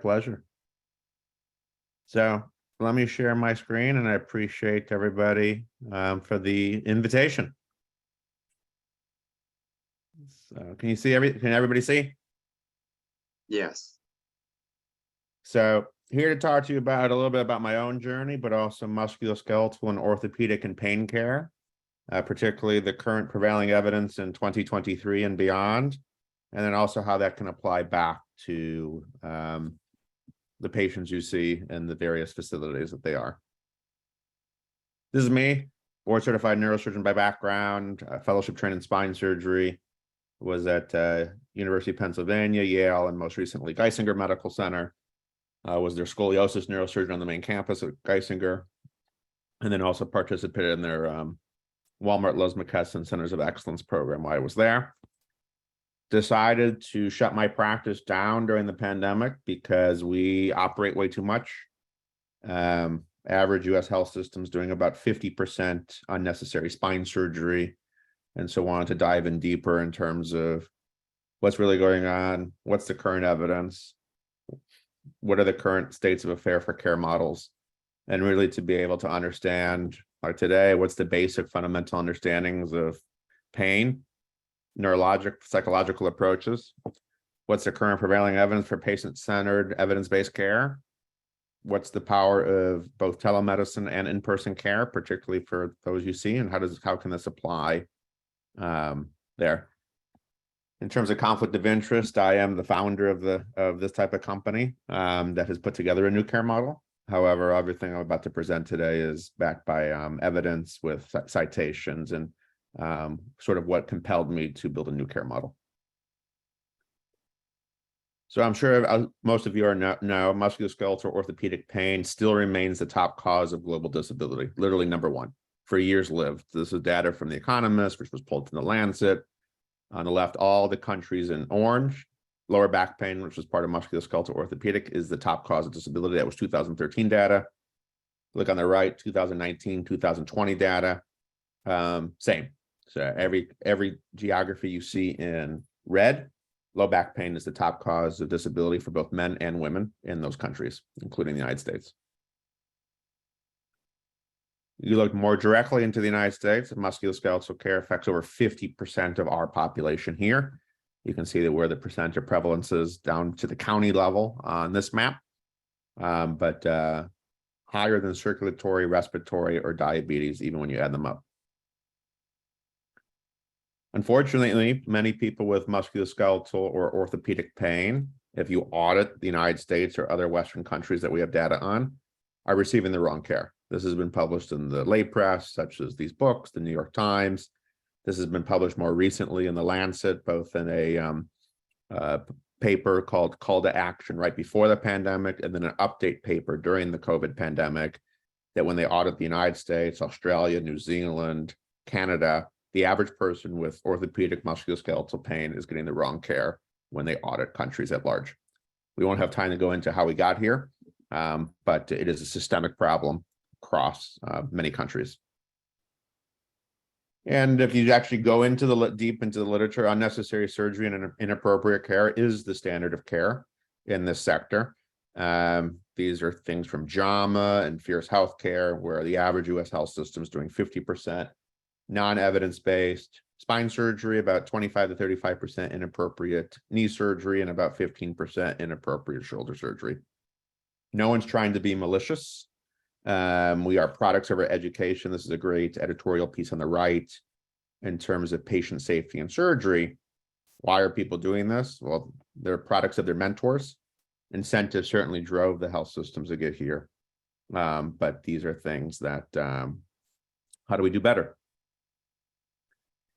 Pleasure. So let me share my screen, and I appreciate everybody for the invitation. So can you see can everybody see? Yes. So here to talk to you about a little bit about my own journey, but also musculoskeletal and orthopedic and pain care, particularly the current prevailing evidence in 2023 and beyond, and then also how that can apply back to the patients you see in the various facilities that they are. This is me, board certified neurosurgeon by background, fellowship trained in spine surgery, was at University of Pennsylvania, Yale, and most recently Geisinger Medical Center. Was their scoliosis neurosurgeon on the main campus at Geisinger, and then also participated in their Walmart Lowe's McKesson Centers of Excellence program while I was there. Decided to shut my practice down during the pandemic because we operate way too much. Average US health systems doing about 50% unnecessary spine surgery. And so wanted to dive in deeper in terms of what's really going on, what's the current evidence, what are the current states of affair for care models, and really to be able to understand, like today, what's the basic fundamental understandings of pain, neurologic, psychological approaches, what's the current prevailing evidence for patient-centered, evidence-based care, what's the power of both telemedicine and in-person care, particularly for those you see, and how can this apply there. In terms of conflict of interest, I am the founder of this type of company that has put together a new care model. However, everything I'm about to present today is backed by evidence with citations and sort of what compelled me to build a new care model. So I'm sure most of you know musculoskeletal orthopedic pain still remains the top cause of global disability, literally number one, for years lived. This is data from The Economist, which was pulled from The Lancet. On the left, all the countries in orange. Lower back pain, which is part of musculoskeletal orthopedic, is the top cause of disability. That was 2013 data. Look on the right, 2019, 2020 data. Same. So every geography you see in red, low back pain is the top cause of disability for both men and women in those countries, including the United States. You look more directly into the United States, musculoskeletal care affects over 50% of our population here. You can see that where the percent of prevalence is down to the county level on this map, but higher than circulatory, respiratory, or diabetes, even when you add them up. Unfortunately, many people with musculoskeletal or orthopedic pain, if you audit the United States or other Western countries that we have data on, are receiving the wrong care. This has been published in the lay press, such as these books, the New York Times. This has been published more recently in The Lancet, both in a paper called Call to Action right before the pandemic, and then an update paper during the COVID pandemic, that when they audit the United States, Australia, New Zealand, Canada, the average person with orthopedic musculoskeletal pain is getting the wrong care when they audit countries at large. We won't have time to go into how we got here, but it is a systemic problem across many countries. And if you actually go into deep into the literature, unnecessary surgery and inappropriate care is the standard of care in this sector. These are things from JAMA and Fierce Healthcare, where the average US health system is doing 50% non-evidence-based spine surgery, about 25 to 35% inappropriate knee surgery, and about 15% inappropriate shoulder surgery. No one's trying to be malicious. We are products of our education. This is a great editorial piece on the right in terms of patient safety and surgery. Why are people doing this? Well, they're products of their mentors. Incentives certainly drove the health systems to get here. But these are things that, how do we do better?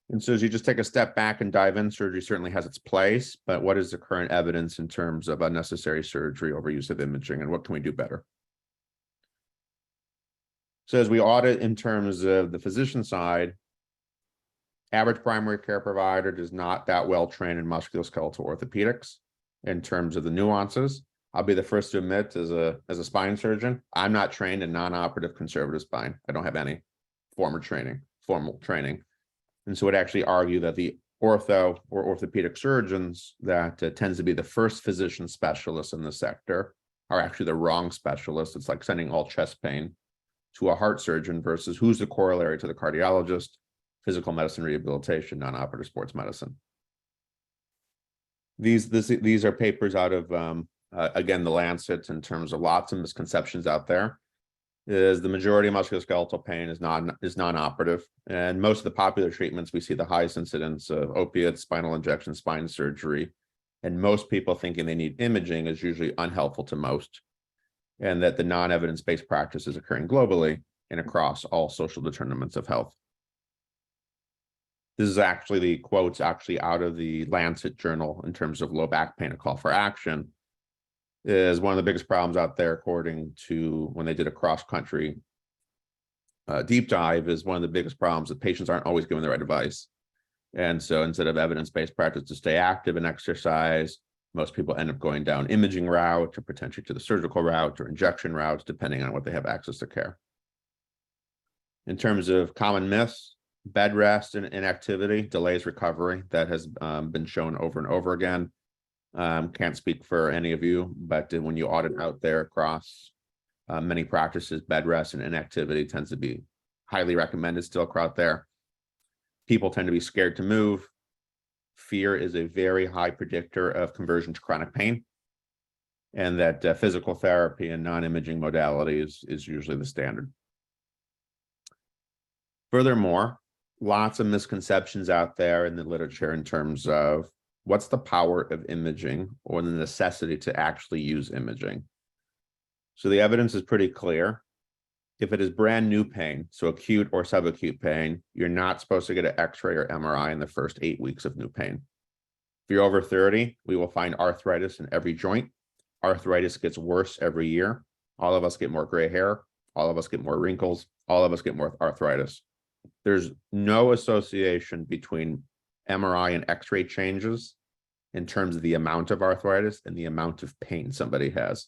And so as you just take a step back and dive in, surgery certainly has its place, but what is the current evidence in terms of unnecessary surgery, overuse of imaging, and what can we do better? So as we audit in terms of the physician side, average primary care provider is not that well trained in musculoskeletal orthopedics in terms of the nuances. I'll be the first to admit, as a spine surgeon, I'm not trained in non-operative conservative spine. I don't have any formal training. And so I'd actually argue that the ortho or orthopedic surgeons that tends to be the first physician specialists in the sector are actually the wrong specialists. It's like sending all chest pain to a heart surgeon versus who's the corollary to the cardiologist, physical medicine, rehabilitation, non-operative sports medicine. These are papers out of, again, the Lancet in terms of lots of misconceptions out there. Is the majority of musculoskeletal pain is non-operative, and most of the popular treatments we see the highest incidence of opiates, spinal injection, spine surgery, and most people thinking they need imaging is usually unhelpful to most, and that the non-evidence-based practice is occurring globally and across all social determinants of health. This is actually the quotes actually out of the Lancet journal in terms of low back pain, a call for action. Is one of the biggest problems out there, according to when they did a cross-country deep dive, is one of the biggest problems that patients aren't always given the right advice. And so instead of evidence-based practice to stay active and exercise, most people end up going down imaging route or potentially to the surgical route or injection routes, depending on what they have access to care. In terms of common myths, bed rest and inactivity delays recovery. That has been shown over and over again. Can't speak for any of you, but when you audit out there across many practices, bed rest and inactivity tends to be highly recommended still out there. People tend to be scared to move. Fear is a very high predictor of conversion to chronic pain, and that physical therapy and non-imaging modalities is usually the standard. Furthermore, lots of misconceptions out there in the literature in terms of what's the power of imaging or the necessity to actually use imaging. So the evidence is pretty clear. If it is brand new pain, so acute or subacute pain, you're not supposed to get an X-ray or MRI in the first 8 weeks of new pain. If you're over 30, we will find arthritis in every joint. Arthritis gets worse every year. All of us get more gray hair. All of us get more wrinkles. All of us get more arthritis. There's no association between MRI and X-ray changes in terms of the amount of arthritis and the amount of pain somebody has.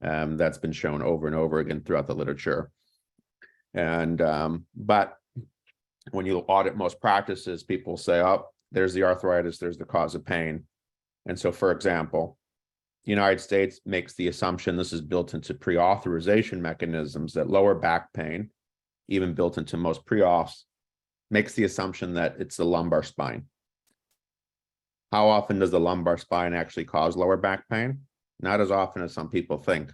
That's been shown over and over again throughout the literature. And but when you audit most practices, people say, oh, there's the arthritis, there's the cause of pain. And so, for example, the United States makes the assumption, this is built into pre-authorization mechanisms, that lower back pain, even built into most pre-auths, makes the assumption that it's the lumbar spine. How often does the lumbar spine actually cause lower back pain? Not as often as some people think.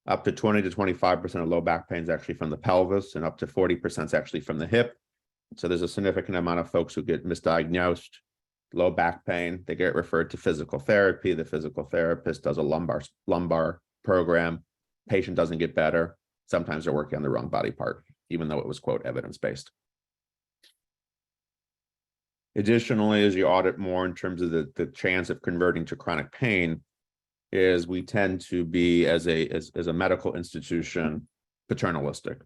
Up to 20 to 25% of low back pain is actually from the pelvis, and up to 40% is actually from the hip. So there's a significant amount of folks who get misdiagnosed, low back pain. They get referred to physical therapy. The physical therapist does a lumbar program. Patient doesn't get better. Sometimes they're working on the wrong body part, even though it was, quote, evidence-based. Additionally, as you audit more in terms of the chance of converting to chronic pain, is we tend to be, as a medical institution, paternalistic.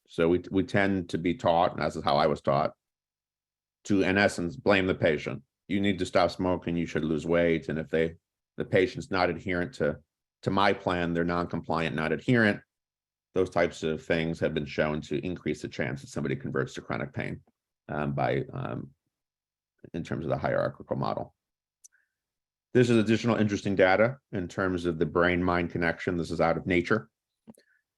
So we tend to be taught, and this is how I was taught, to, in essence, blame the patient. You need to stop smoking, you should lose weight. And if the patient's not adherent to my plan, they're non-compliant, not adherent, those types of things have been shown to increase the chance that somebody converts to chronic pain in terms of the hierarchical model. This is additional interesting data in terms of the brain-mind connection. This is out of Nature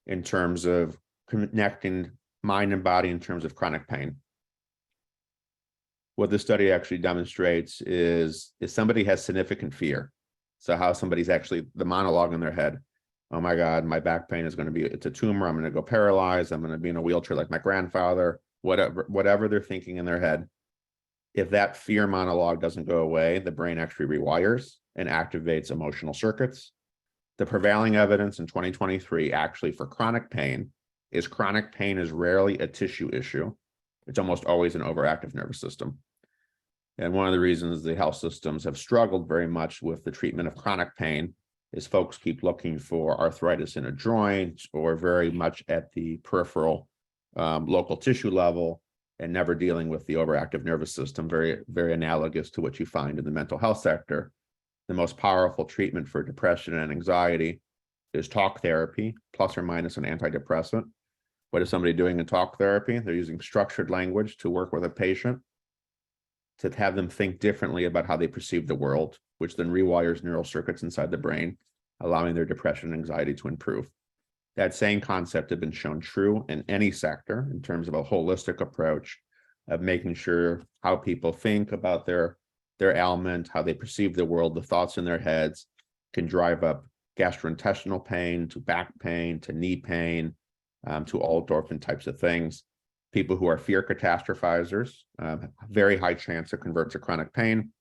in terms of connecting mind and body in terms of chronic pain. What this study actually demonstrates is if somebody has significant fear, so how somebody's actually, the monologue in their head, oh my God, my back pain is going to be, it's a tumor, I'm going to go paralyzed, I'm going to be in a wheelchair like my grandfather, whatever they're thinking in their head. If that fear monologue doesn't go away, the brain actually rewires and activates emotional circuits. The prevailing evidence in 2023 actually for chronic pain is rarely a tissue issue. It's almost always an overactive nervous system. And one of the reasons the health systems have struggled very much with the treatment of chronic pain is folks keep looking for arthritis in a joint or very much at the peripheral local tissue level, and never dealing with the overactive nervous system, very, very analogous to what you find in the mental health sector. The most powerful treatment for depression and anxiety is talk therapy, plus or minus an antidepressant. What is somebody doing in talk therapy? They're using structured language to work with a patient. to have them think differently about how they perceive the world, which then rewires neural circuits inside the brain, allowing their depression and anxiety to improve. That same concept had been shown true in any sector in terms of a holistic approach of making sure how people think about their ailment, how they perceive the world, the thoughts in their heads can drive up gastrointestinal pain, to back pain, to knee pain, to all endorphin types of things. People who are fear catastrophizers, very high chance to convert to chronic pain.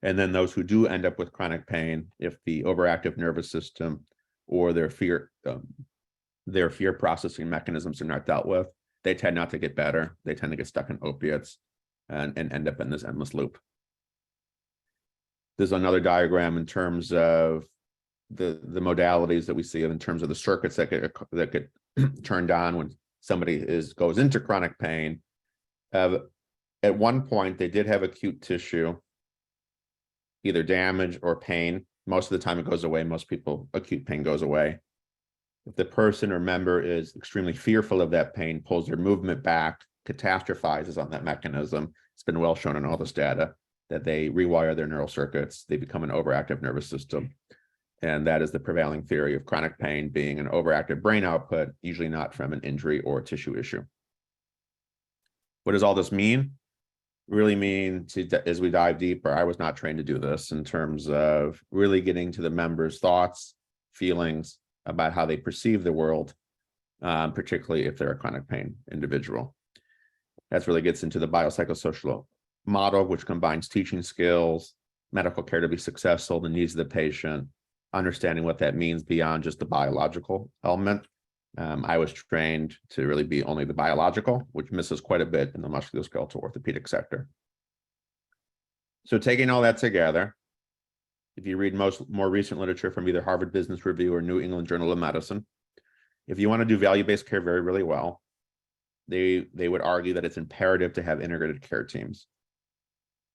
And then those who do end up with chronic pain, if the overactive nervous system or their fear processing mechanisms are not dealt with, they tend not to get better. They tend to get stuck in opiates and end up in this endless loop. There's another diagram in terms of the modalities that we see in terms of the circuits that get turned on when somebody goes into chronic pain. At one point, they did have acute tissue, either damage or pain. Most of the time it goes away. Most people, acute pain goes away. If the person or member is extremely fearful of that pain, pulls their movement back, catastrophizes on that mechanism, it's been well shown in all this data that they rewire their neural circuits, they become an overactive nervous system. And that is the prevailing theory of chronic pain being an overactive brain output, usually not from an injury or tissue issue. What does all this mean? Really mean, as we dive deeper, I was not trained to do this in terms of really getting to the members' thoughts, feelings about how they perceive the world, particularly if they're a chronic pain individual. That really gets into the biopsychosocial model, which combines teaching skills, medical care to be successful, the needs of the patient, understanding what that means beyond just the biological element. I was trained to really be only the biological, which misses quite a bit in the musculoskeletal orthopedic sector. So taking all that together, if you read more recent literature from either Harvard Business Review or New England Journal of Medicine, if you want to do value-based care very, really well, they would argue that it's imperative to have integrated care teams.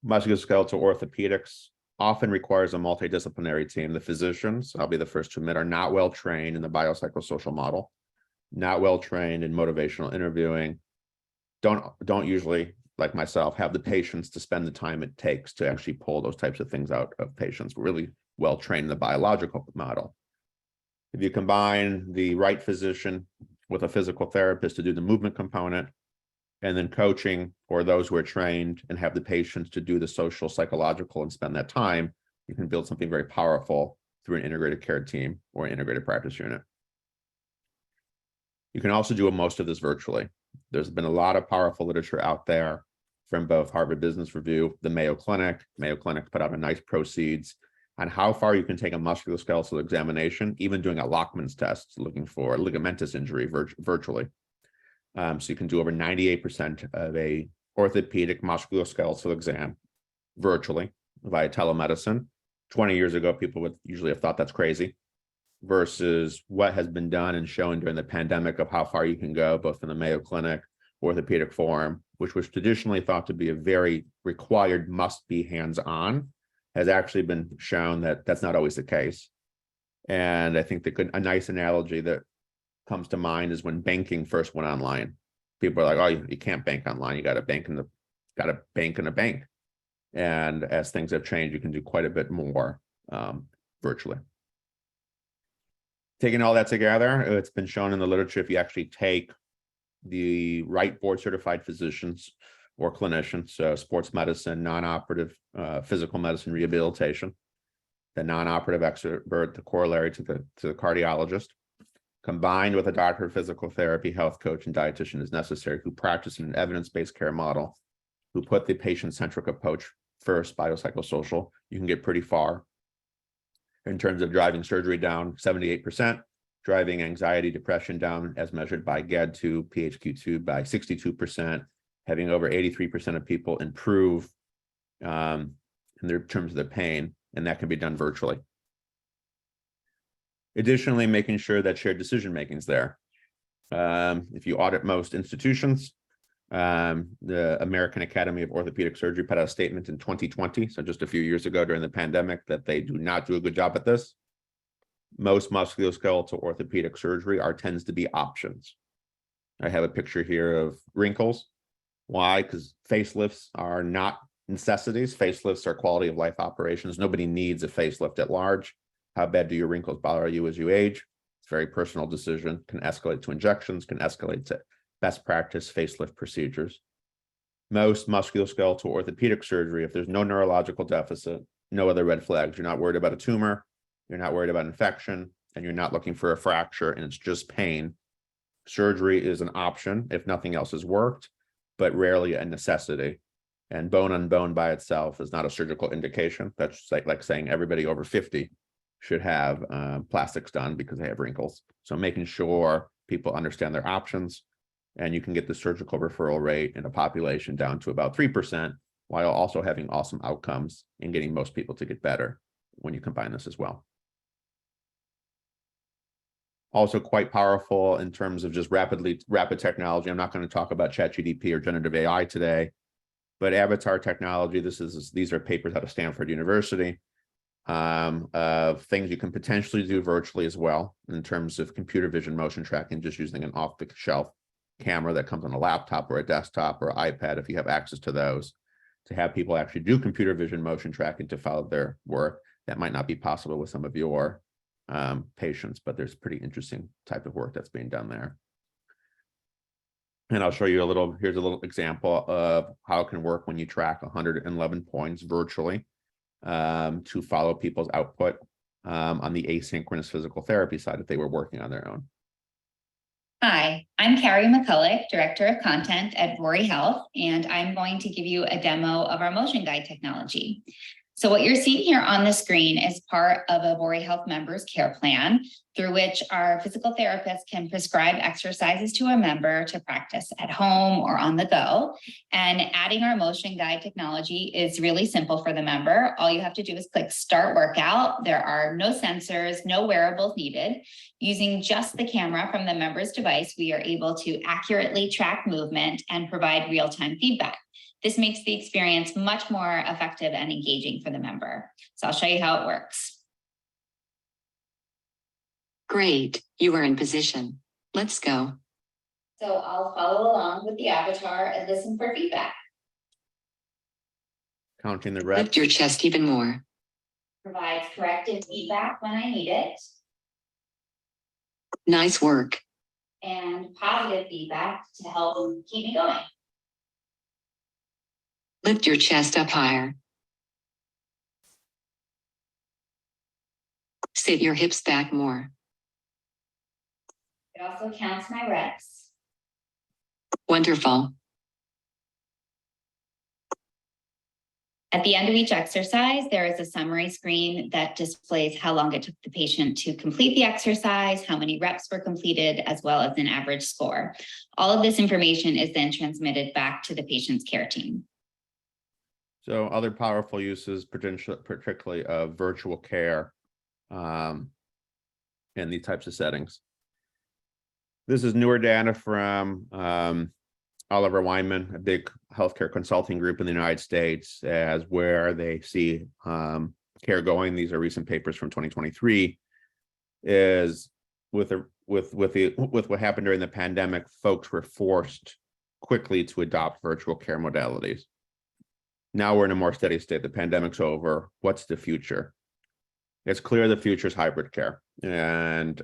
Musculoskeletal orthopedics often requires a multidisciplinary team. The physicians, I'll be the first to admit, are not well trained in the biopsychosocial model, not well trained in motivational interviewing, don't usually, like myself, have the patience to spend the time it takes to actually pull those types of things out of patients. We're really well trained in the biological model. If you combine the right physician with a physical therapist to do the movement component, and then coaching for those who are trained and have the patience to do the social, psychological, and spend that time, you can build something very powerful through an integrated care team or an integrated practice unit. You can also do most of this virtually. There's been a lot of powerful literature out there from both Harvard Business Review, the Mayo Clinic. Mayo Clinic put out a nice proceeds on how far you can take a musculoskeletal examination, even doing a Lockman's test, looking for ligamentous injury virtually. So you can do over 98% of a orthopedic musculoskeletal exam virtually via telemedicine. 20 years ago, people would usually have thought that's crazy, versus what has been done and shown during the pandemic of how far you can go, both in the Mayo Clinic orthopedic forum, which was traditionally thought to be a very required, must be hands-on, has actually been shown that that's not always the case. And I think a nice analogy that comes to mind is when banking first went online. People are like, oh, you can't bank online. You got to bank in a bank. And as things have changed, you can do quite a bit more virtually. Taking all that together, it's been shown in the literature, if you actually take the right board certified physicians or clinicians, so sports medicine, non-operative physical medicine rehabilitation, the non-operative expert, the corollary to the cardiologist, combined with a doctor of physical therapy, health coach, and dietitian is necessary, who practice in an evidence-based care model, who put the patient-centric approach first, biopsychosocial, you can get pretty far in terms of driving surgery down 78%, driving anxiety, depression down as measured by GAD-2, PHQ-2 by 62%, having over 83% of people improve in terms of their pain, and that can be done virtually. Additionally, making sure that shared decision-making is there. If you audit most institutions, the American Academy of Orthopedic Surgery put out a statement in 2020, so just a few years ago during the pandemic, that they do not do a good job at this. Most musculoskeletal orthopedic surgery tends to be options. I have a picture here of wrinkles. Why? Because facelifts are not necessities. Facelifts are quality of life operations. Nobody needs a facelift at large. How bad do your wrinkles bother you as you age? It's a very personal decision, can escalate to injections, can escalate to best practice facelift procedures. Most musculoskeletal orthopedic surgery, if there's no neurological deficit, no other red flags, you're not worried about a tumor, you're not worried about infection, and you're not looking for a fracture and it's just pain, surgery is an option if nothing else has worked, but rarely a necessity. And bone on bone by itself is not a surgical indication. That's like saying everybody over 50 should have plastics done because they have wrinkles. So making sure people understand their options, and you can get the surgical referral rate in a population down to about 3%, while also having awesome outcomes and getting most people to get better when you combine this as well. Also quite powerful in terms of just rapid technology. I'm not going to talk about ChatGPT or generative AI today, but avatar technology, these are papers out of Stanford University of things you can potentially do virtually as well in terms of computer vision motion tracking, just using an off-the-shelf camera that comes on a laptop or a desktop or iPad, if you have access to those, to have people actually do computer vision motion tracking to follow their work. That might not be possible with some of your patients, but there's pretty interesting type of work that's being done there. And I'll show you here's a little example of how it can work when you track 111 points virtually to follow people's output on the asynchronous physical therapy side if they were working on their own. Hi, I'm Carrie McCulloch, Director of Content at Rory Health, and I'm going to give you a demo of our motion guide technology. So what you're seeing here on the screen is part of a Rory Health members care plan through which our physical therapists can prescribe exercises to a member to practice at home or on the go. And adding our motion guide technology is really simple for the member. All you have to do is click Start Workout. There are no sensors, no wearables needed. Using just the camera from the member's device, we are able to accurately track movement and provide real-time feedback. This makes the experience much more effective and engaging for the member. So I'll show you how it works. Great, you are in position. Let's go. So I'll follow along with the avatar and listen for feedback. Counting the reps. Lift your chest even more. Provides corrective feedback when I need it, Nice work. and positive feedback to help keep me going. Lift your chest up higher. Sit your hips back more. It also counts my reps. Wonderful. At the end of each exercise, there is a summary screen that displays how long it took the patient to complete the exercise, how many reps were completed, as well as an average score. All of this information is then transmitted back to the patient's care team. So other powerful uses, particularly of virtual care in these types of settings. This is newer data from Oliver Wyman, a big healthcare consulting group in the United States, as where they see care going. These are recent papers from 2023. Is with what happened during the pandemic, folks were forced quickly to adopt virtual care modalities. Now we're in a more steady state. The pandemic's over. What's the future? It's clear the future is hybrid care. And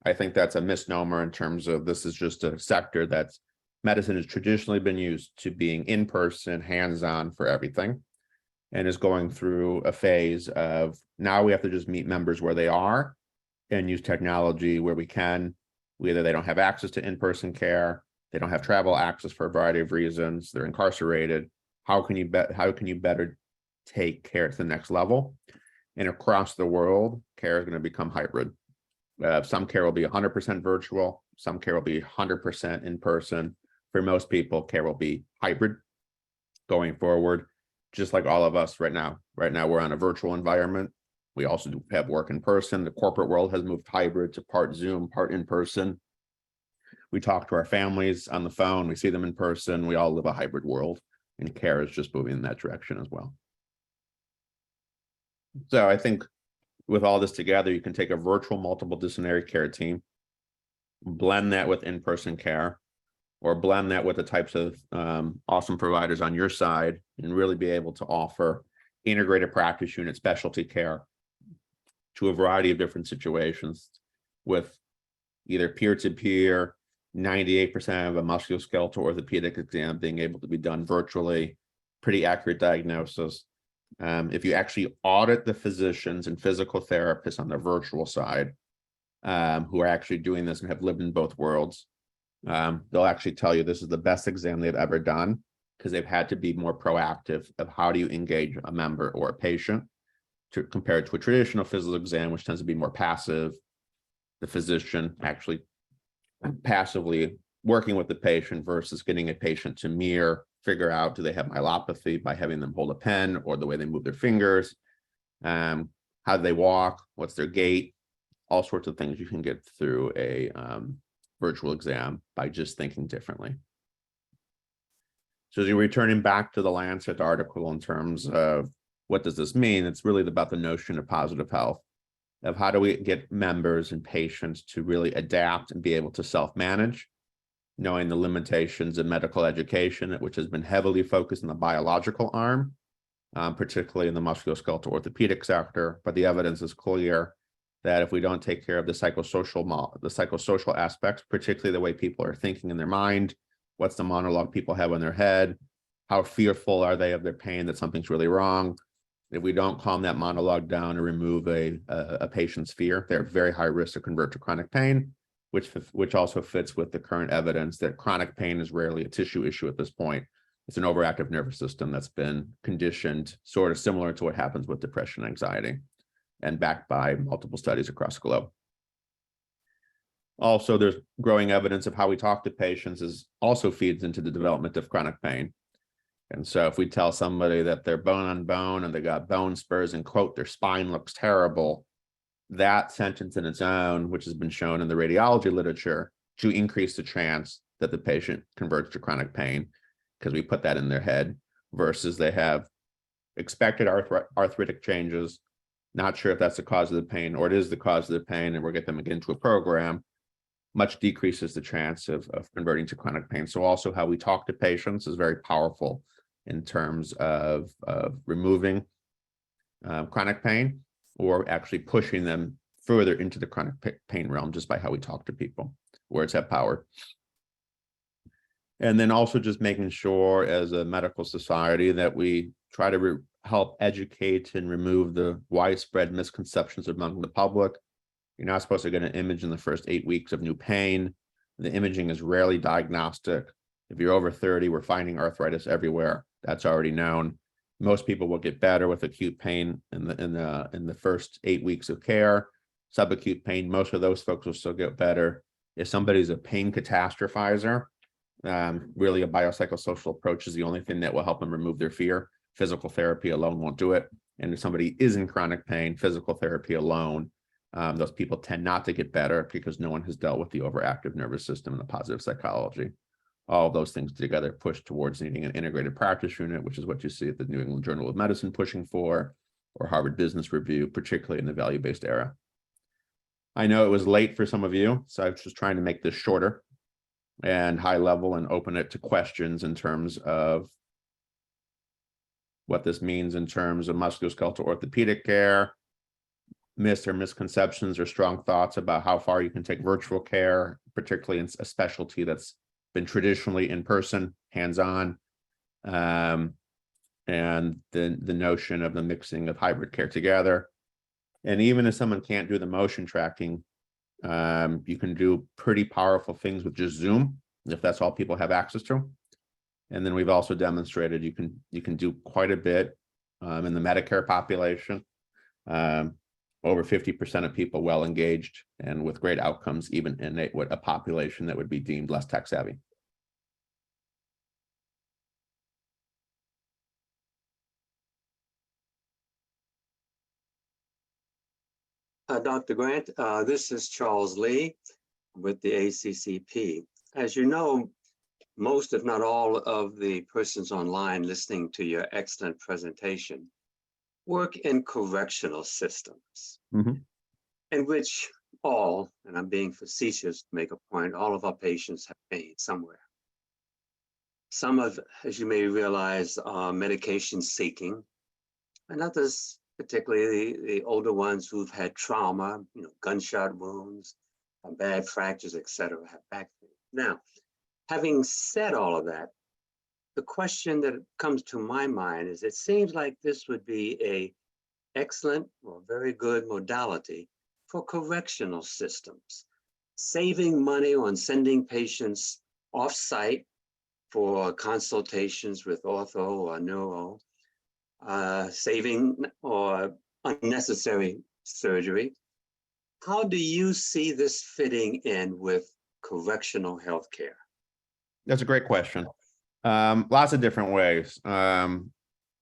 I think that's a misnomer in terms of this is just a sector that's medicine has traditionally been used to being in person, hands-on for everything, and is going through a phase of now we have to just meet members where they are and use technology where we can. Either they don't have access to in-person care, they don't have travel access for a variety of reasons, they're incarcerated. How can you better take care to the next level? And across the world, care is going to become hybrid. Some care will be 100% virtual, some care will be 100% in person. For most people, care will be hybrid going forward, just like all of us right now. Right now, we're on a virtual environment. We also have work in person. The corporate world has moved hybrid to part Zoom, part in person. We talk to our families on the phone. We see them in person. We all live a hybrid world, and care is just moving in that direction as well. So I think with all this together, you can take a virtual multiple disciplinary care team, blend that with in-person care, or blend that with the types of awesome providers on your side and really be able to offer integrated practice unit specialty care to a variety of different situations with either peer-to-peer, 98% of a musculoskeletal orthopedic exam being able to be done virtually, pretty accurate diagnosis. If you actually audit the physicians and physical therapists on the virtual side, who are actually doing this and have lived in both worlds, they'll actually tell you this is the best exam they've ever done because they've had to be more proactive of how do you engage a member or a patient to compare to a traditional physical exam, which tends to be more passive. The physician actually passively working with the patient versus getting a patient to figure out, do they have myelopathy by having them hold a pen or the way they move their fingers, how do they walk, what's their gait, all sorts of things you can get through a virtual exam by just thinking differently. So as you're returning back to the Lancet article in terms of what does this mean, it's really about the notion of positive health, of how do we get members and patients to really adapt and be able to self-manage, knowing the limitations of medical education, which has been heavily focused on the biological arm, particularly in the musculoskeletal orthopedic sector. But the evidence is clear that if we don't take care of the psychosocial aspects, particularly the way people are thinking in their mind, what's the monologue people have in their head, how fearful are they of their pain that something's really wrong. If we don't calm that monologue down and remove a patient's fear, they're at very high risk to convert to chronic pain, which also fits with the current evidence that chronic pain is rarely a tissue issue at this point. It's an overactive nervous system that's been conditioned, sort of similar to what happens with depression and anxiety, and backed by multiple studies across the globe. Also, there's growing evidence of how we talk to patients also feeds into the development of chronic pain. And so if we tell somebody that they're bone on bone and they got bone spurs and quote, their spine looks terrible, that sentence in its own, which has been shown in the radiology literature to increase the chance that the patient converts to chronic pain, because we put that in their head, versus they have expected arthritic changes, not sure if that's the cause of the pain or it is the cause of the pain, and we'll get them into a program, much decreases the chance of converting to chronic pain. So also how we talk to patients is very powerful in terms of removing chronic pain or actually pushing them further into the chronic pain realm just by how we talk to people, words have power. And then also just making sure as a medical society that we try to help educate and remove the widespread misconceptions among the public. You're not supposed to get an image in the first 8 weeks of new pain. The imaging is rarely diagnostic. If you're over 30, we're finding arthritis everywhere. That's already known. Most people will get better with acute pain in the first 8 weeks of care. Subacute pain, most of those folks will still get better. If somebody's a pain catastrophizer, really a biopsychosocial approach is the only thing that will help them remove their fear. Physical therapy alone won't do it. And if somebody is in chronic pain, physical therapy alone, those people tend not to get better because no one has dealt with the overactive nervous system and the positive psychology. All of those things together push towards needing an integrated practice unit, which is what you see at the New England Journal of Medicine pushing for, or Harvard Business Review, particularly in the value-based era. I know it was late for some of you, so I was just trying to make this shorter and high level and open it to questions in terms of what this means in terms of musculoskeletal orthopedic care, myths or misconceptions or strong thoughts about how far you can take virtual care, particularly in a specialty that's been traditionally in person, hands-on, and the notion of the mixing of hybrid care together. And even if someone can't do the motion tracking, you can do pretty powerful things with just Zoom, if that's all people have access to. And then we've also demonstrated you can do quite a bit in the Medicare population. Over 50% of people well engaged and with great outcomes, even in a population that would be deemed less tech savvy. Dr. Grant, this is Charles Lee with the ACCP. As you know, most, if not all, of the persons online listening to your excellent presentation work in correctional systems, in which all, and I'm being facetious to make a point, all of our patients have pain somewhere. Some of, as you may realize, are medication seeking, and others, particularly the older ones who've had trauma, gunshot wounds, bad fractures, etc., have back pain. Now, having said all of that, the question that comes to my mind is, it seems like this would be a excellent or very good modality for correctional systems, saving money on sending patients off-site for consultations with ortho or neuro, saving or unnecessary surgery. How do you see this fitting in with correctional healthcare? That's a great question. Lots of different ways.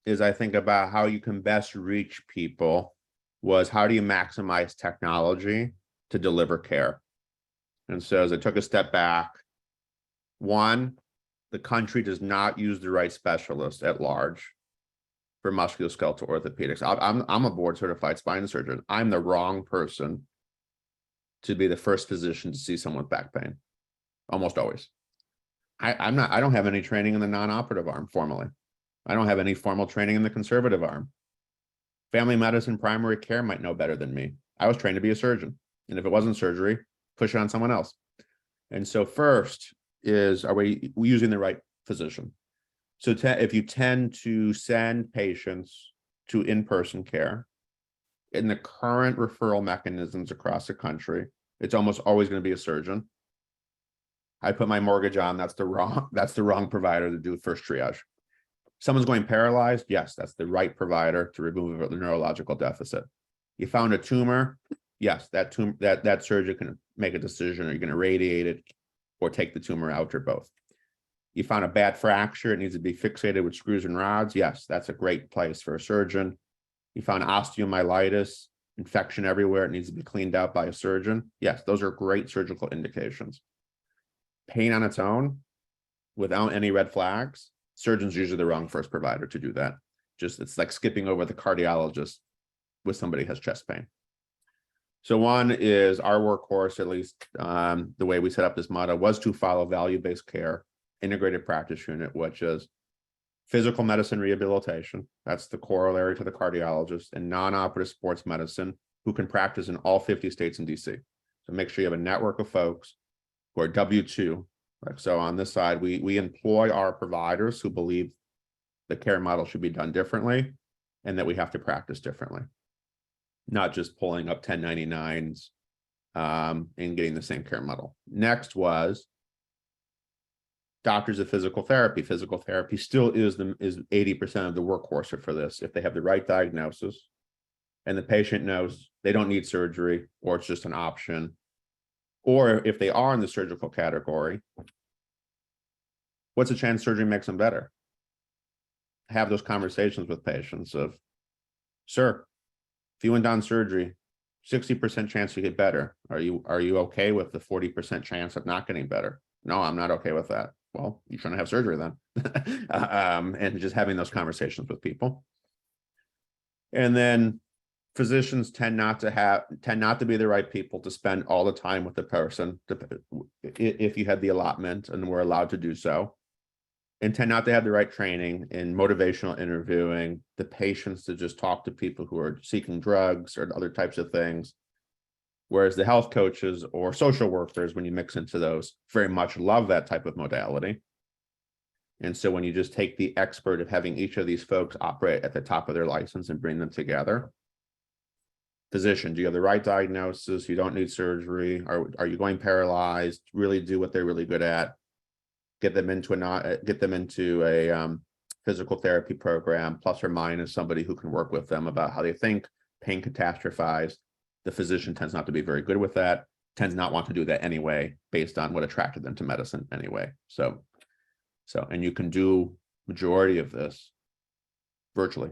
Is I think about how you can best reach people was how do you maximize technology to deliver care? And so as I took a step back, one, the country does not use the right specialists at large for musculoskeletal orthopedics. I'm a board certified spine surgeon. I'm the wrong person to be the first physician to see someone with back pain, almost always. I don't have any training in the non-operative arm formally. I don't have any formal training in the conservative arm. Family medicine, primary care might know better than me. I was trained to be a surgeon. And if it wasn't surgery, push it on someone else. And so first is, are we using the right physician? So if you tend to send patients to in-person care, in the current referral mechanisms across the country, it's almost always going to be a surgeon. I put my mortgage on, that's the wrong provider to do first triage. Someone's going paralyzed, yes, that's the right provider to remove the neurological deficit. You found a tumor, yes, that surgeon can make a decision, are you going to radiate it or take the tumor out, or both. You found a bad fracture, it needs to be fixated with screws and rods, yes, that's a great place for a surgeon. You found osteomyelitis, infection everywhere, it needs to be cleaned out by a surgeon, yes, those are great surgical indications. Pain on its own, without any red flags, surgeon's usually the wrong first provider to do that. Just, it's like skipping over the cardiologist with somebody who has chest pain. So one is our workhorse, at least the way we set up this model, was to follow value-based care, integrated practice unit, which is physical medicine rehabilitation. That's the corollary to the cardiologist, and non-operative sports medicine who can practice in all 50 states and DC. So make sure you have a network of folks who are W-2. Like, so on this side, we employ our providers who believe the care model should be done differently and that we have to practice differently, not just pulling up 1099s and getting the same care model. Next was doctors of physical therapy. Physical therapy still is 80% of the workhorse for this. If they have the right diagnosis and the patient knows they don't need surgery or it's just an option, or if they are in the surgical category, what's the chance surgery makes them better? Have those conversations with patients of, sir, if you went down surgery, 60% chance you get better. Are you okay with the 40% chance of not getting better? No, I'm not okay with that. Well, you shouldn't have surgery then. And just having those conversations with people. And then physicians tend not to be the right people to spend all the time with the person if you have the allotment and we're allowed to do so, and tend not to have the right training in motivational interviewing, the patients to just talk to people who are seeking drugs or other types of things. Whereas the health coaches or social workers, when you mix into those, very much love that type of modality. And so when you just take the expert of having each of these folks operate at the top of their license and bring them together, physician, do you have the right diagnosis? You don't need surgery. Are you going paralyzed? Really do what they're really good at. Get them into a physical therapy program, plus or minus somebody who can work with them about how they think, pain catastrophized. The physician tends not to be very good with that, tends not want to do that anyway, based on what attracted them to medicine anyway. So, and you can do majority of this virtually.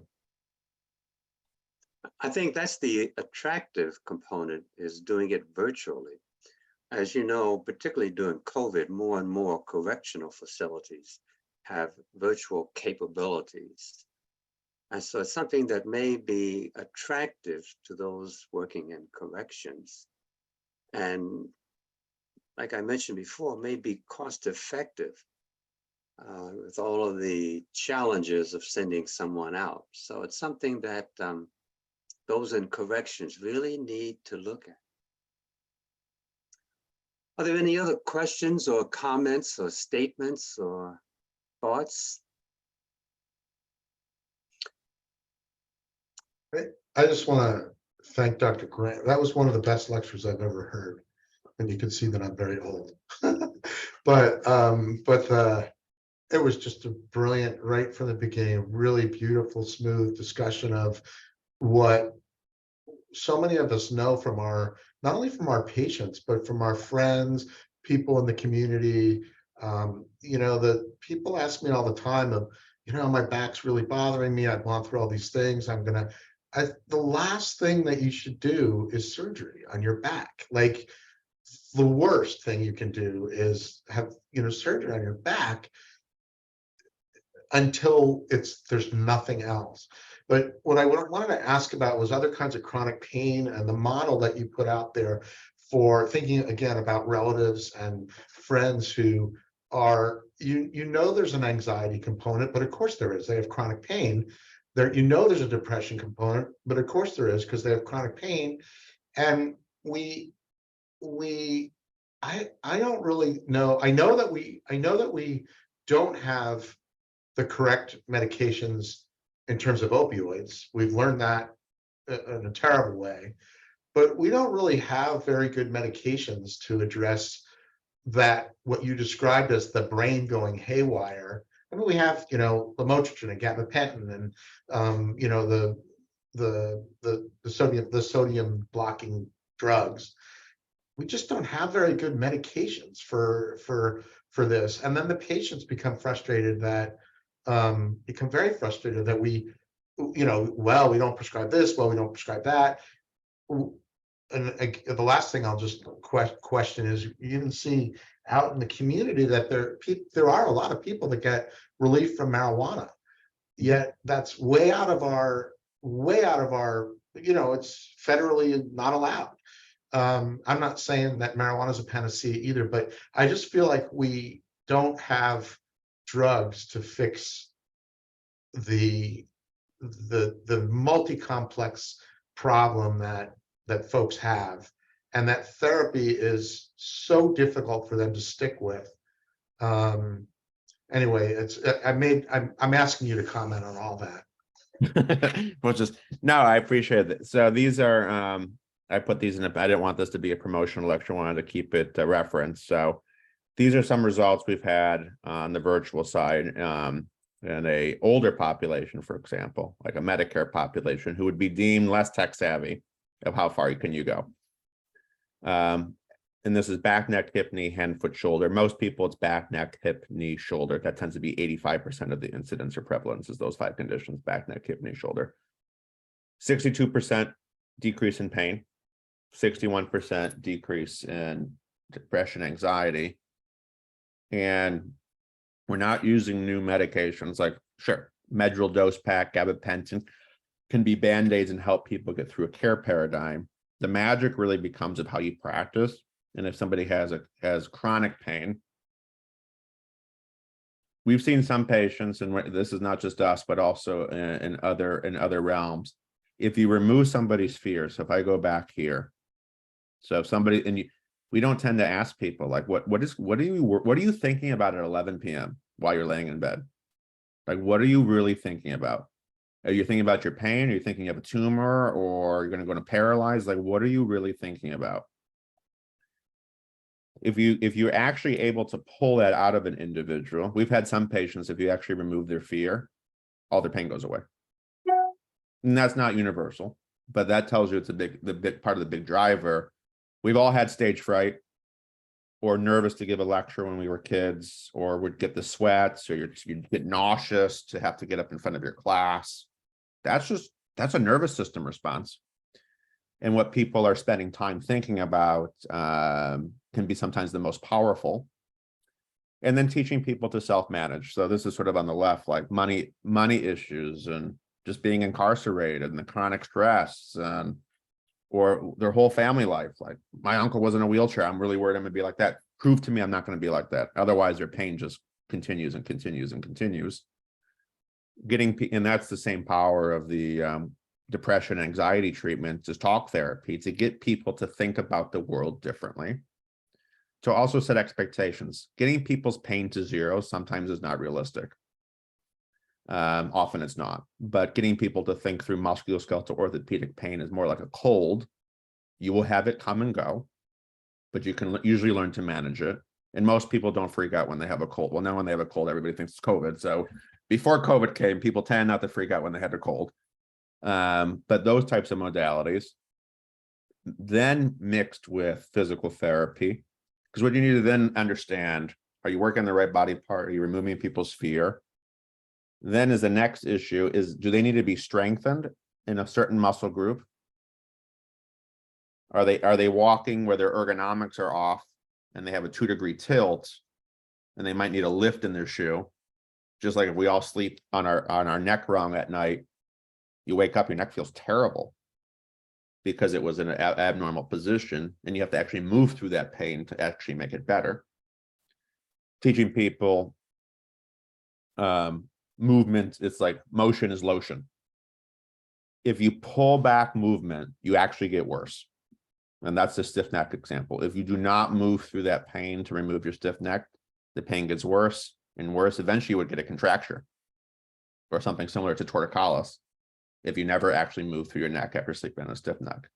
I think that's the attractive component, is doing it virtually. As you know, particularly during COVID, more and more correctional facilities have virtual capabilities. And so it's something that may be attractive to those working in corrections. And like I mentioned before, may be cost effective with all of the challenges of sending someone out. So it's something that those in corrections really need to look at. Are there any other questions or comments or statements or thoughts? I just want to thank Dr. Grant. That was one of the best lectures I've ever heard. And you can see that I'm very old. but it was just a brilliant, right from the beginning, really beautiful, smooth discussion of what so many of us know from not only from our patients, but from our friends, people in the community. The people ask me all the time of, my back's really bothering me. I've gone through all these things. The last thing that you should do is surgery on your back. Like, the worst thing you can do is have, surgery on your back until there's nothing else. But what I wanted to ask about was other kinds of chronic pain and the model that you put out there for thinking again about relatives and friends who are, there's an anxiety component, but of course there is. They have chronic pain. There's a depression component, but of course there is, because they have chronic pain. And I don't really know. I know that we don't have the correct medications in terms of opioids. We've learned that in a terrible way, but we don't really have very good medications to address that, what you described as the brain going haywire. I mean, we have, lamotrigine and gabapentin and, the sodium blocking drugs. We just don't have very good medications for this. And then the patients become frustrated that, very frustrated that we don't prescribe this, we don't prescribe that. And the last thing I'll just question is, you even see out in the community that there are a lot of people that get relief from marijuana, yet that's way out of our, it's federally not allowed. I'm not saying that marijuana is a panacea either, but I just feel like we don't have drugs to fix the multi-complex problem that folks have, and that therapy is so difficult for them to stick with. Anyway, I'm asking you to comment on all that. No, I appreciate it. So these are I put these in I didn't want this to be a promotional lecture. I wanted to keep it a reference. So these are some results we've had on the virtual side, in a older population, for example, like a Medicare population who would be deemed less tech savvy of how far can you go. And this is back, neck, hip, knee, hand, foot, shoulder. Most people, it's back, neck, hip, knee, shoulder. That tends to be 85% of the incidence or prevalence is those 5 conditions: back, neck, hip, knee, shoulder. 62% decrease in pain, 61% decrease in depression, anxiety. And we're not using new medications. Like, sure, Medrol dose pack, gabapentin can be band-aids and help people get through a care paradigm. The magic really becomes of how you practice. And if somebody has chronic pain, we've seen some patients, and this is not just us, but also in other realms. If you remove somebody's fear, so if I go back here, so if somebody, we don't tend to ask people like, what are you thinking about at 11 p.m. while you're laying in bed? Like, what are you really thinking about? Are you thinking about your pain? Are you thinking of a tumor, or you're going to go to paralyze? Like, what are you really thinking about? If you're actually able to pull that out of an individual, we've had some patients, if you actually remove their fear, all their pain goes away. And that's not universal, but that tells you it's the big part of the big driver. We've all had stage fright or nervous to give a lecture when we were kids, or would get the sweats, or you'd get nauseous to have to get up in front of your class. That's a nervous system response. And what people are spending time thinking about can be sometimes the most powerful. And then teaching people to self-manage. So this is sort of on the left, like money issues and just being incarcerated and the chronic stress, or their whole family life. Like, my uncle was in a wheelchair. I'm really worried I'm gonna be like that. Prove to me I'm not gonna be like that. Otherwise their pain just continues and continues and continues. And that's the same power of the depression, anxiety treatment, is talk therapy, to get people to think about the world differently. To also set expectations. Getting people's pain to zero sometimes is not realistic. Often it's not, but getting people to think through musculoskeletal orthopedic pain is more like a cold. You will have it come and go, but you can usually learn to manage it. And most people don't freak out when they have a cold. Well, now when they have a cold, everybody thinks it's COVID. So before COVID came, people tend not to freak out when they had a cold. But those types of modalities, then mixed with physical therapy, because what you need to then understand, are you working the right body part? Are you removing people's fear? Then is the next issue is, do they need to be strengthened in a certain muscle group? Are they walking where their ergonomics are off and they have a 2-degree tilt and they might need a lift in their shoe? Just like if we all sleep on our neck rung at night, you wake up, your neck feels terrible because it was in an abnormal position, and you have to actually move through that pain to actually make it better. Teaching people movement, it's like motion is lotion. If you pull back movement, you actually get worse. And that's the stiff neck example. If you do not move through that pain to remove your stiff neck, the pain gets worse and worse. Eventually you would get a contracture or something similar to torticollis if you never actually move through your neck after sleeping on a stiff neck.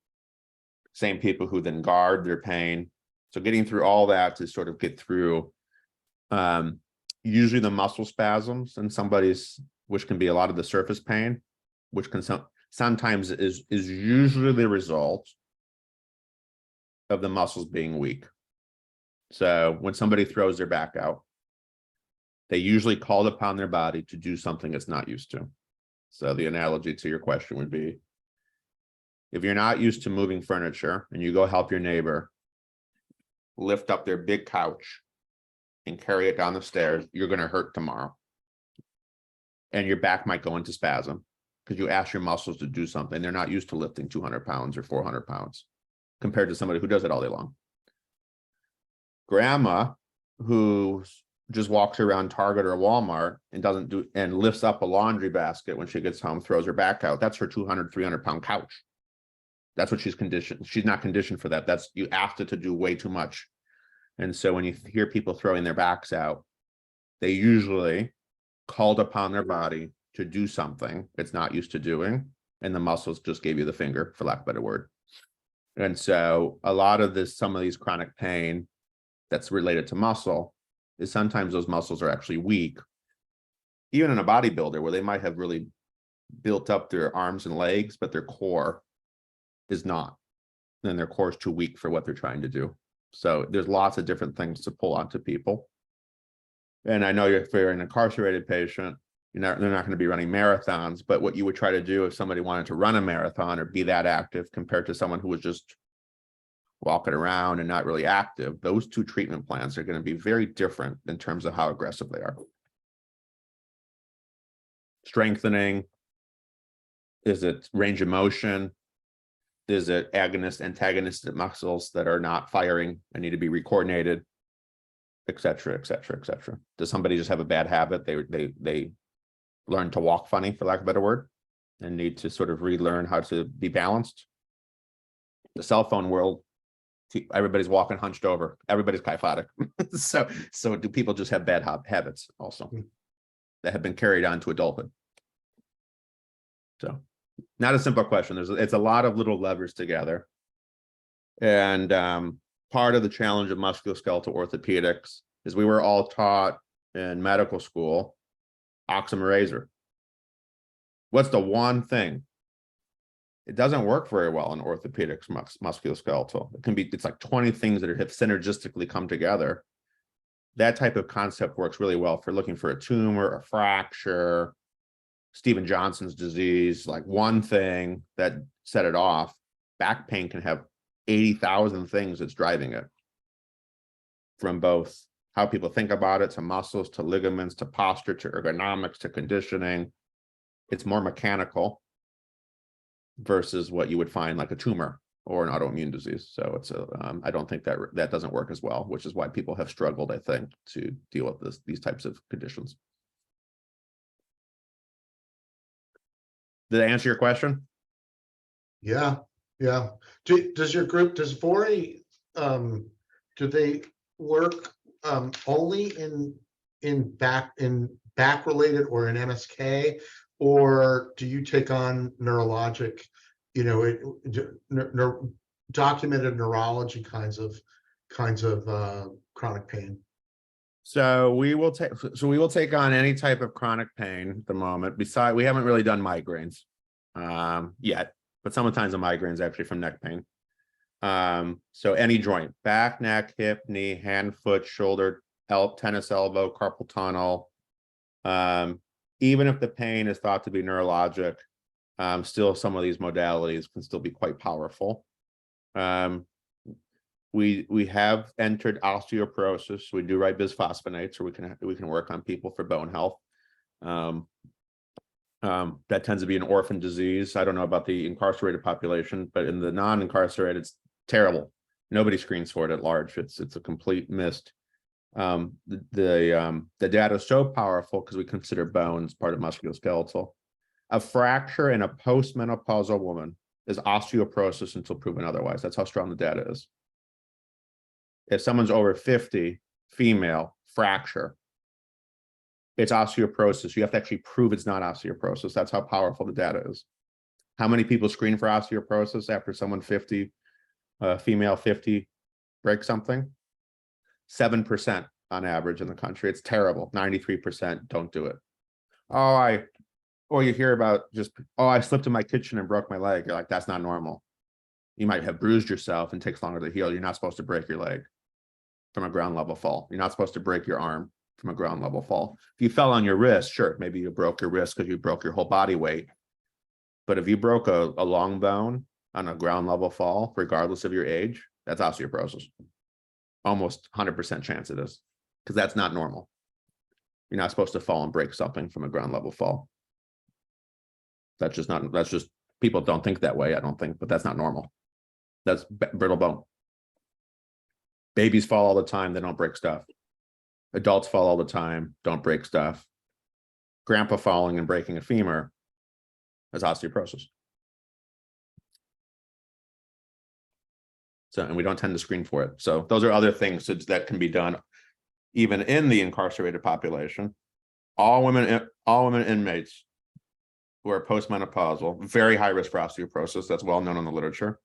Same people who then guard their pain. So getting through all that to sort of get through usually the muscle spasms and which can be a lot of the surface pain, which can sometimes is usually the result of the muscles being weak. So when somebody throws their back out, they usually called upon their body to do something it's not used to. So the analogy to your question would be, if you're not used to moving furniture and you go help your neighbor lift up their big couch and carry it down the stairs, you're going to hurt tomorrow. And your back might go into spasm because you ask your muscles to do something. They're not used to lifting 200 pounds or 400 pounds compared to somebody who does it all day long. Grandma, who just walks around Target or Walmart and lifts up a laundry basket when she gets home, throws her back out. That's her 200, 300 pound couch. That's what she's conditioned. She's not conditioned for that. You asked it to do way too much. And so when you hear people throwing their backs out, they usually called upon their body to do something it's not used to doing. And the muscles just gave you the finger, for lack of a better word. And so a lot of some of these chronic pain that's related to muscle is sometimes those muscles are actually weak. Even in a bodybuilder where they might have really built up their arms and legs, but their core is not. Then their core is too weak for what they're trying to do. So there's lots of different things to pull onto people. And I know if you're an incarcerated patient, they're not going to be running marathons, but what you would try to do if somebody wanted to run a marathon or be that active compared to someone who was just walking around and not really active, those two treatment plans are going to be very different in terms of how aggressive they are. Strengthening, is it range of motion? Is it agonist, antagonistic muscles that are not firing and need to be recoordinated, et cetera, et cetera, et cetera? Does somebody just have a bad habit? They learn to walk funny, for lack of a better word, and need to sort of relearn how to be balanced. The cell phone world, everybody's walking hunched over. Everybody's kyphotic. So do people just have bad habits also that have been carried on to adulthood? So not a simple question. It's a lot of little levers together. And part of the challenge of musculoskeletal orthopedics is we were all taught in medical school, Occam razor. What's the one thing? It doesn't work very well in orthopedics, musculoskeletal. It's like 20 things that have synergistically come together. That type of concept works really well for looking for a tumor, a fracture, Steven Johnson's disease, like one thing that set it off. Back pain can have 80,000 things that's driving it, from both how people think about it, to muscles, to ligaments, to posture, to ergonomics, to conditioning. It's more mechanical versus what you would find like a tumor or an autoimmune disease. So it's a, I don't think that that doesn't work as well, which is why people have struggled, I think, to deal with these types of conditions. Did I answer your question? Yeah, yeah. Does your group, does Vori, do they work only in back related or in MSK, or do you take on neurologic, you know, documented neurology kinds of chronic pain? So we will take on any type of chronic pain at the moment. Besides, we haven't really done migraines yet, but sometimes the migraines actually from neck pain. So any joint, back, neck, hip, knee, hand, foot, shoulder, tennis elbow, carpal tunnel. Even if the pain is thought to be neurologic, still some of these modalities can still be quite powerful. We have entered osteoporosis. We do write bisphosphonates, so we can work on people for bone health. That tends to be an orphan disease. I don't know about the incarcerated population, but in the non-incarcerated, it's terrible. Nobody screens for it at large. It's a complete mist. The data is so powerful because we consider bones part of musculoskeletal. A fracture in a postmenopausal woman is osteoporosis until proven otherwise. That's how strong the data is. If someone's over 50, female, fracture, it's osteoporosis. You have to actually prove it's not osteoporosis. That's how powerful the data is. How many people screen for osteoporosis after someone 50, female 50, breaks something? 7% on average in the country. It's terrible. 93% don't do it. Or you hear about just, I slipped in my kitchen and broke my leg. You're like, that's not normal. You might have bruised yourself and it takes longer to heal. You're not supposed to break your leg from a ground level fall. You're not supposed to break your arm from a ground level fall. If you fell on your wrist, sure, maybe you broke your wrist because you broke your whole body weight. But if you broke a long bone on a ground level fall, regardless of your age, that's osteoporosis. Almost 100% chance it is, because that's not normal. You're not supposed to fall and break something from a ground level fall. That's just people don't think that way, I don't think, but that's not normal. That's brittle bone. Babies fall all the time, they don't break stuff. Adults fall all the time, don't break stuff. Grandpa falling and breaking a femur is osteoporosis. So, and we don't tend to screen for it. So those are other things that can be done even in the incarcerated population. All women inmates who are postmenopausal, very high risk for osteoporosis. That's well known in the literature.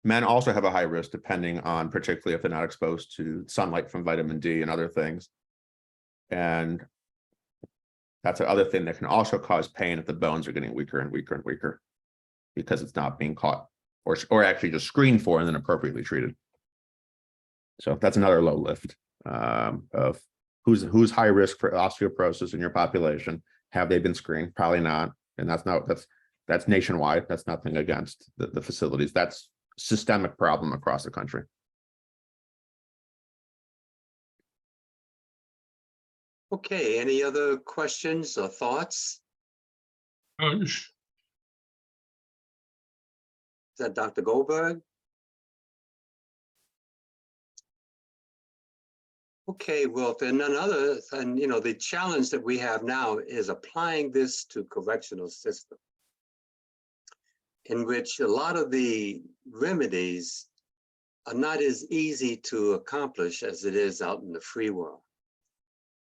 Men also have a high risk depending on, particularly if they're not exposed to sunlight from vitamin D and other things. And that's another thing that can also cause pain if the bones are getting weaker and weaker and weaker because it's not being caught or actually just screened for and then appropriately treated. So that's another low lift of who's high risk for osteoporosis in your population. Have they been screened? Probably not. And that's nationwide. That's nothing against the facilities. That's systemic problem across the country. Okay, any other questions or thoughts? Is that Dr. Goldberg? Okay, well, if there are none other, and the challenge that we have now is applying this to correctional system, in which a lot of the remedies are not as easy to accomplish as it is out in the free world.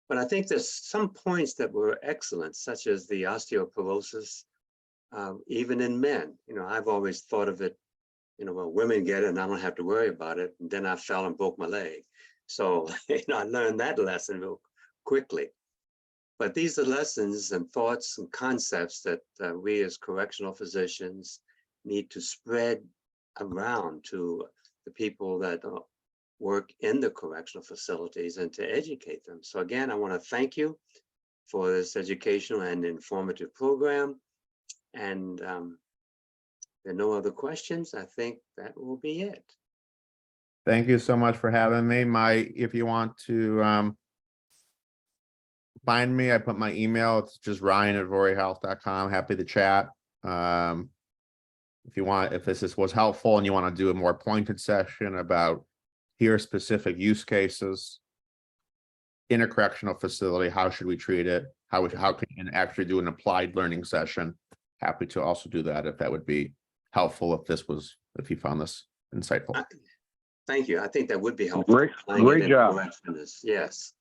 But I think there's some points that were excellent, such as the osteoporosis, even in men. I've always thought of it, well, women get it and I don't have to worry about it. And then I fell and broke my leg. So I learned that lesson real quickly. But these are lessons and thoughts and concepts that we as correctional physicians need to spread around to the people that work in the correctional facilities and to educate them. So again, I want to thank you for this educational and informative program. And there are no other questions. I think that will be it. Thank you so much for having me. If you want to find me, I put my email. It's just ryan@vorihealth.com. Happy to chat. if you want, if this was helpful and you want to do a more pointed session about here specific use cases in a correctional facility, how should we treat it? How can you actually do an applied learning session? Happy to also do that if that would be helpful, if you found this insightful. Thank you. I think that would be helpful. Great job. Yes.